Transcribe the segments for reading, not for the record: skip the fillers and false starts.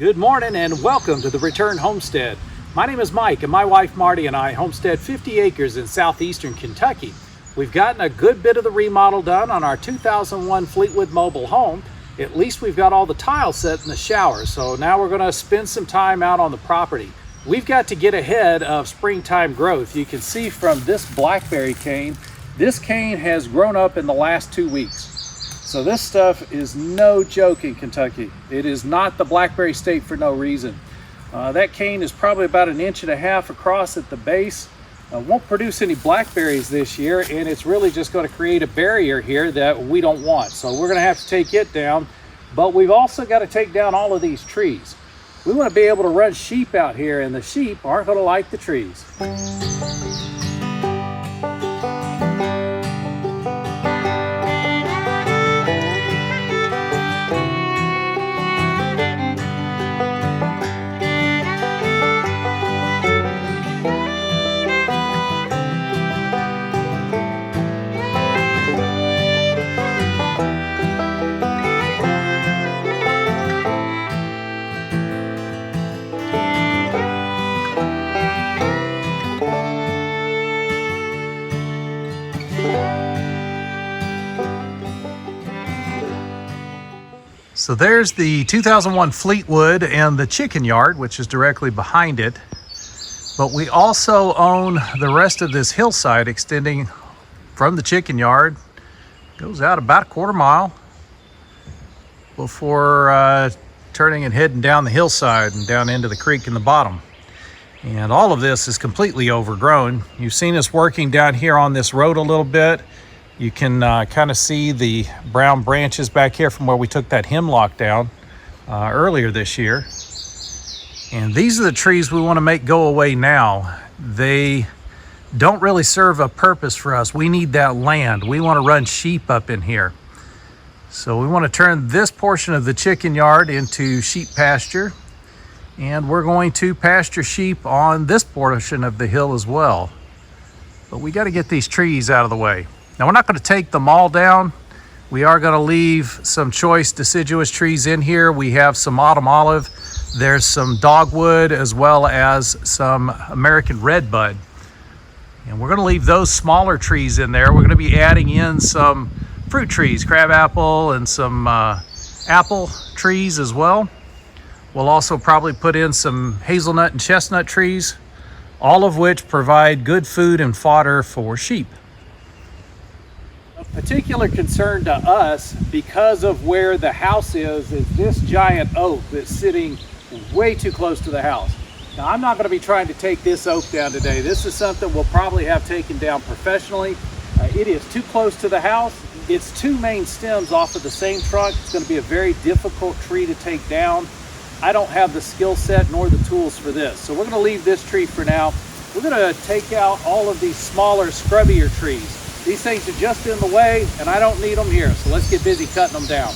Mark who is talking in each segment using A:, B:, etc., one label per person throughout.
A: Good morning and welcome to the Return Homestead. My name is Mike and my wife Marty and I homestead 50 acres in southeastern Kentucky. We've gotten a good bit of the remodel done on our 2001 Fleetwood mobile home. At least we've got all the tiles set in the shower, so now we're going to spend some time out on the property. We've got to get ahead of springtime growth. You can see from this blackberry cane, this cane has grown up in the last 2 weeks. So this stuff is no joke in Kentucky. It is not the blackberry state for no reason. That cane is probably about 1.5 inches across at the base. Won't produce any blackberries this year, and it's really just going to create a barrier here that we don't want. So we're going to have to take it down, but we've also got to take down all of these trees. We want to be able to run sheep out here, and the sheep aren't going to like the trees. So there's the 2001 Fleetwood and the chicken yard, which is directly behind it. But we also own the rest of this hillside extending from the chicken yard. Goes out about 1/4 mile before turning and heading down the hillside and down into the creek in the bottom. And all of this is completely overgrown. You've seen us working down here on this road a little bit. You can kind of see the brown branches back here from where we took that hemlock down earlier this year. And these are the trees we want to make go away now. They don't really serve a purpose for us. We need that land. We want to run sheep up in here. So we want to turn this portion of the chicken yard into sheep pasture. And we're going to pasture sheep on this portion of the hill as well. But we got to get these trees out of the way. Now, we're not going to take them all down. We are going to leave some choice deciduous trees in here. We have some autumn olive. There's some dogwood as well as some American redbud. And we're going to leave those smaller trees in there. We're going to be adding in some fruit trees, crabapple and some apple trees as well. We'll also probably put in some hazelnut and chestnut trees, all of which provide good food and fodder for sheep. Particular concern to us because of where the house is this giant oak that's sitting way too close to the house. Now, I'm not going to be trying to take this oak down today. This is something we'll probably have taken down professionally. It is too close to the house. It's 2 main stems off of the same trunk. It's going to be a very difficult tree to take down. I don't have the skill set nor the tools for this. So we're going to leave this tree for now. We're going to take out all of these smaller, scrubbier trees. These things are just in the way, and I don't need them here, so let's get busy cutting them down.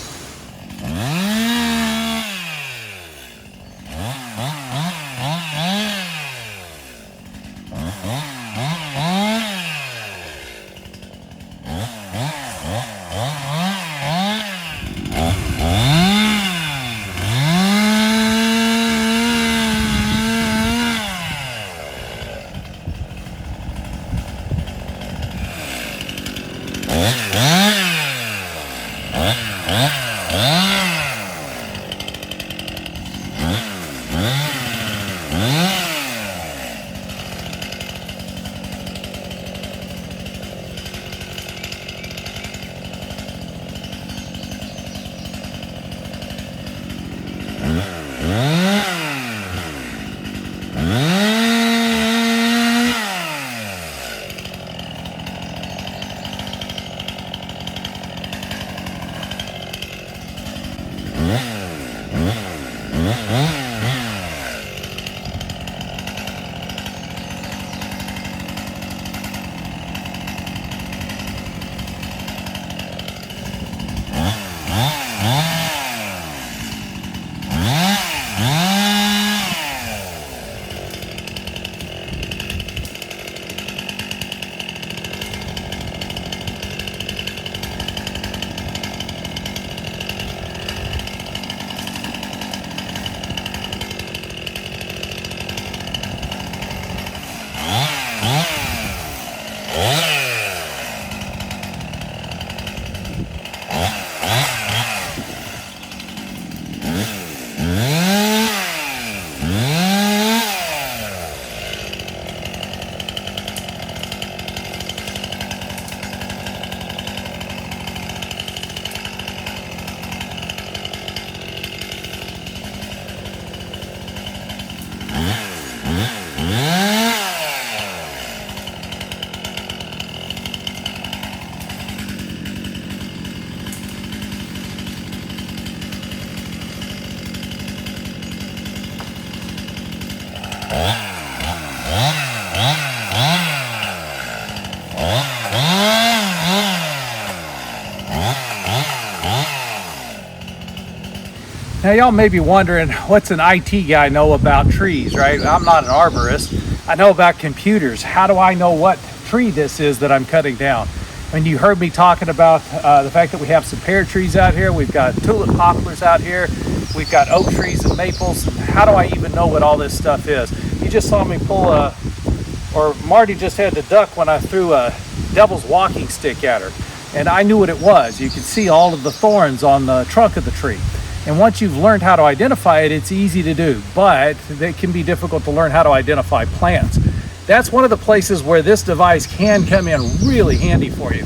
A: Now y'all may be wondering, what's an IT guy know about trees, right? I'm not an arborist. I know about computers. How do I know what tree this is that I'm cutting down? I mean, you heard me talking about the fact that we have some pear trees out here. We've got tulip poplars out here. We've got oak trees and maples. How do I even know what all this stuff is? You just saw me pull or Marty just had to duck when I threw a devil's walking stick at her. And I knew what it was. You can see all of the thorns on the trunk of the tree. And once you've learned how to identify it, it's easy to do, but it can be difficult to learn how to identify plants. That's one of the places where this device can come in really handy for you.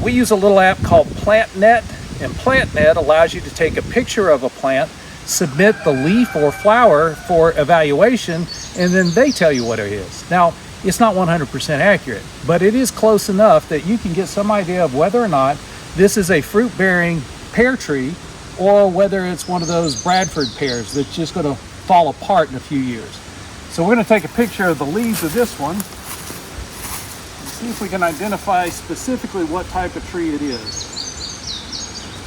A: We use a little app called PlantNet, and PlantNet allows you to take a picture of a plant, submit the leaf or flower for evaluation, and then they tell you what it is. Now, it's not 100% accurate, but it is close enough that you can get some idea of whether or not this is a fruit-bearing pear tree or whether it's one of those Bradford pears that's just going to fall apart in a few years. So we're going to take a picture of the leaves of this one and see if we can identify specifically what type of tree it is.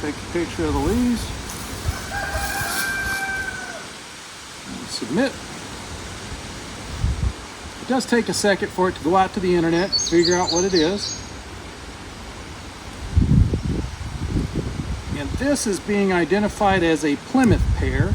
A: Take a picture of the leaves. And submit. It does take a second for it to go out to the internet, figure out what it is. And this is being identified as a Plymouth pear,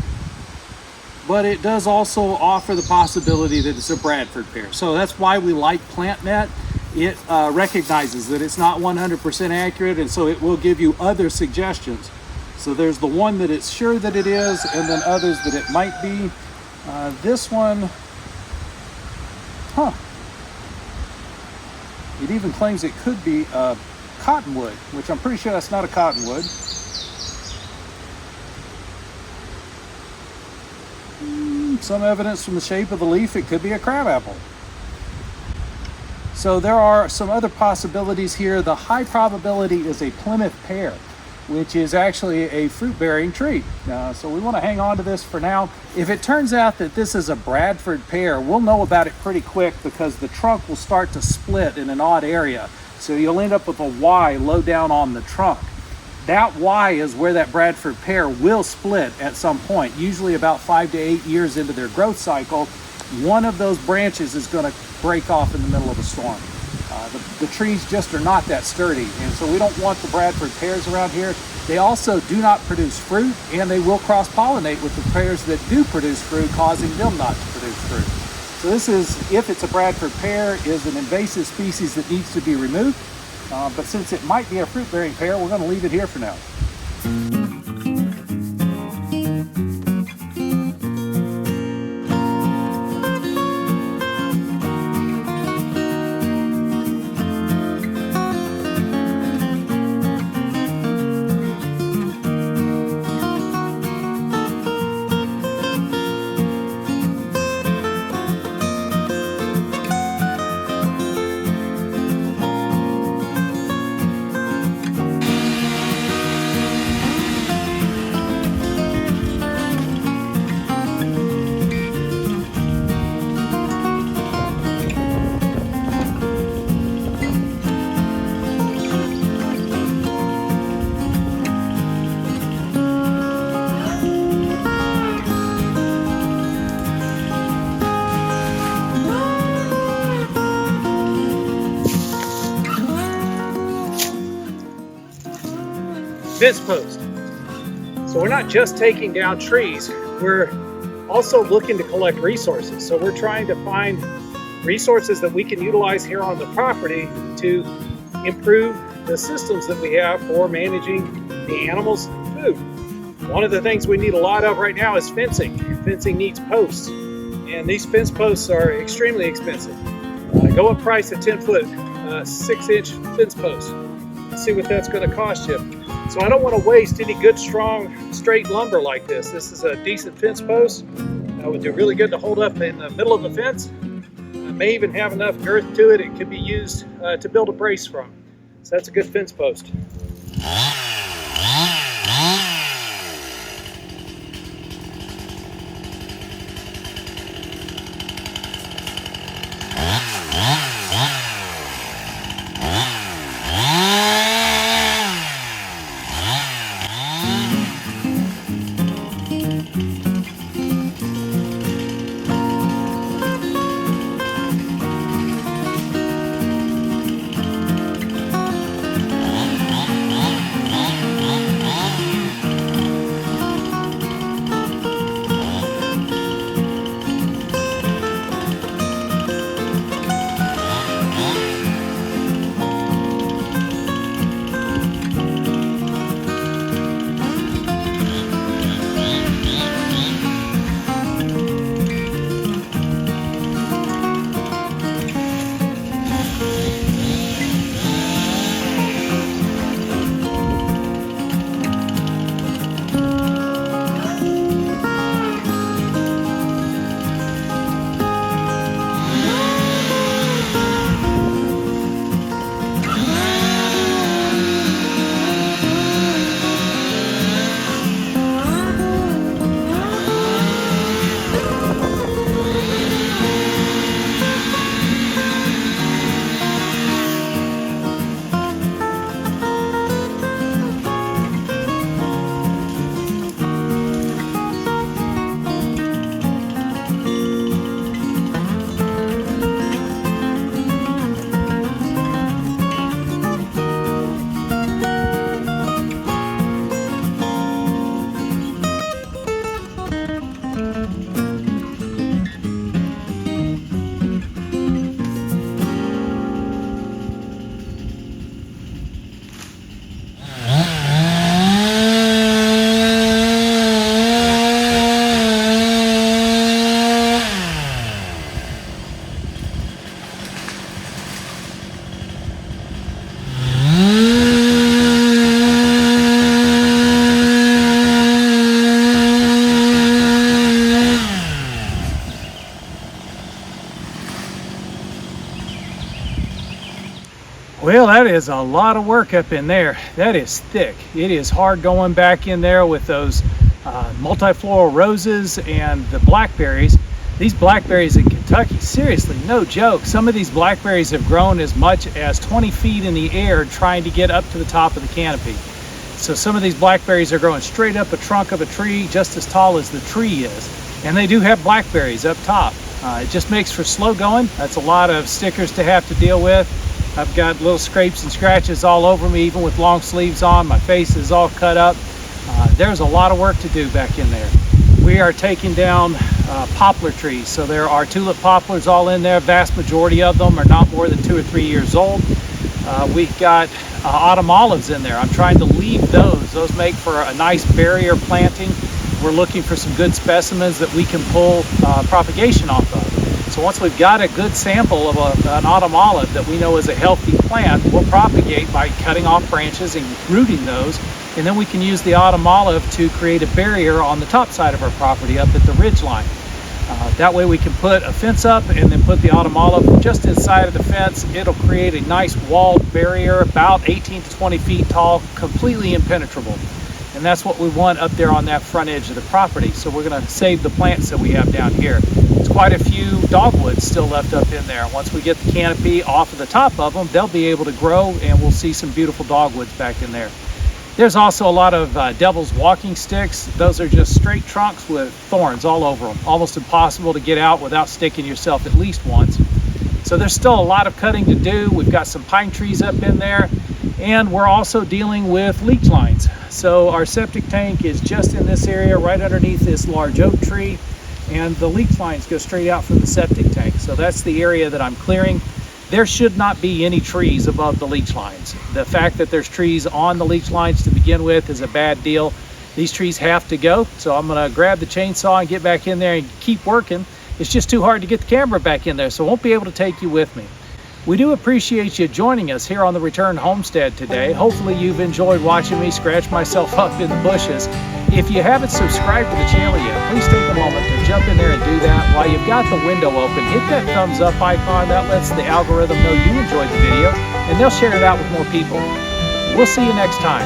A: but it does also offer the possibility that it's a Bradford pear. So that's why we like PlantNet. It recognizes that it's not 100% accurate, and so it will give you other suggestions. So there's the one that it's sure that it is, and then others that it might be. This one, it even claims it could be a cottonwood, which I'm pretty sure that's not a cottonwood. Some evidence from the shape of the leaf, it could be a crabapple. So there are some other possibilities here. The high probability is a Plymouth pear, which is actually a fruit-bearing tree. So we want to hang on to this for now. If it turns out that this is a Bradford pear, we'll know about it pretty quick because the trunk will start to split in an odd area. So you'll end up with a Y low down on the trunk. That Y is where that Bradford pear will split at some point, usually about 5 to 8 years into their growth cycle. One of those branches is going to break off in the middle of a storm. The trees just are not that sturdy, and so we don't want the Bradford pears around here. They also do not produce fruit, and they will cross-pollinate with the pears that do produce fruit, causing them not to produce fruit. So this is, if it's a Bradford pear, is an invasive species that needs to be removed. But since it might be a fruit-bearing pear, we're going to leave it here for now. Fence post. So we're not just taking down trees, we're also looking to collect resources. So we're trying to find resources that we can utilize here on the property to improve the systems that we have for managing the animals' food. One of the things we need a lot of right now is fencing. Fencing needs posts, and these fence posts are extremely expensive. Go up price a 10-foot, 6-inch fence post. Let's see what that's going to cost you. So I don't want to waste any good, strong, straight lumber like this. This is a decent fence post. Would do really good to hold up in the middle of the fence. May even have enough girth to it. It could be used to build a brace from. So that's a good fence post. Well, that is a lot of work up in there. That is thick. It is hard going back in there with those multifloral roses and the blackberries. These blackberries in Kentucky, seriously, no joke. Some of these blackberries have grown as much as 20 feet in the air trying to get up to the top of the canopy. So some of these blackberries are growing straight up a trunk of a tree, just as tall as the tree is. And they do have blackberries up top. It just makes for slow going. That's a lot of stickers to have to deal with. I've got little scrapes and scratches all over me, even with long sleeves on. My face is all cut up. There's a lot of work to do back in there. We are taking down poplar trees. So there are tulip poplars all in there. Vast majority of them are not more than 2 or 3 years old. We've got autumn olives in there. I'm trying to leave those. Those make for a nice barrier planting. We're looking for some good specimens that we can pull propagation off of. So once we've got a good sample of an autumn olive that we know is a healthy plant, we'll propagate by cutting off branches and rooting those. And then we can use the autumn olive to create a barrier on the top side of our property up at the ridge line. That way we can put a fence up and then put the autumn olive just inside of the fence. It'll create a nice walled barrier about 18 to 20 feet tall, completely impenetrable. And that's what we want up there on that front edge of the property. So we're going to save the plants that we have down here. There's quite a few dogwoods still left up in there. Once we get the canopy off of the top of them, they'll be able to grow and we'll see some beautiful dogwoods back in there. There's also a lot of devil's walking sticks. Those are just straight trunks with thorns all over them. Almost impossible to get out without sticking yourself at least once. So there's still a lot of cutting to do. We've got some pine trees up in there, and we're also dealing with leach lines. So our septic tank is just in this area right underneath this large oak tree, and the leach lines go straight out from the septic tank. So that's the area that I'm clearing. There should not be any trees above the leach lines. The fact that there's trees on the leach lines to begin with is a bad deal. These trees have to go, so I'm gonna grab the chainsaw and get back in there and keep working. It's just too hard to get the camera back in there, so I won't be able to take you with me. We do appreciate you joining us here on the Returned Homestead today. Hopefully you've enjoyed watching me scratch myself up in the bushes. If you haven't subscribed to the channel yet, please take a moment to jump in there and do that. While you've got the window open, hit that thumbs up icon. That lets the algorithm know you enjoyed the video, and they'll share it out with more people. We'll see you next time.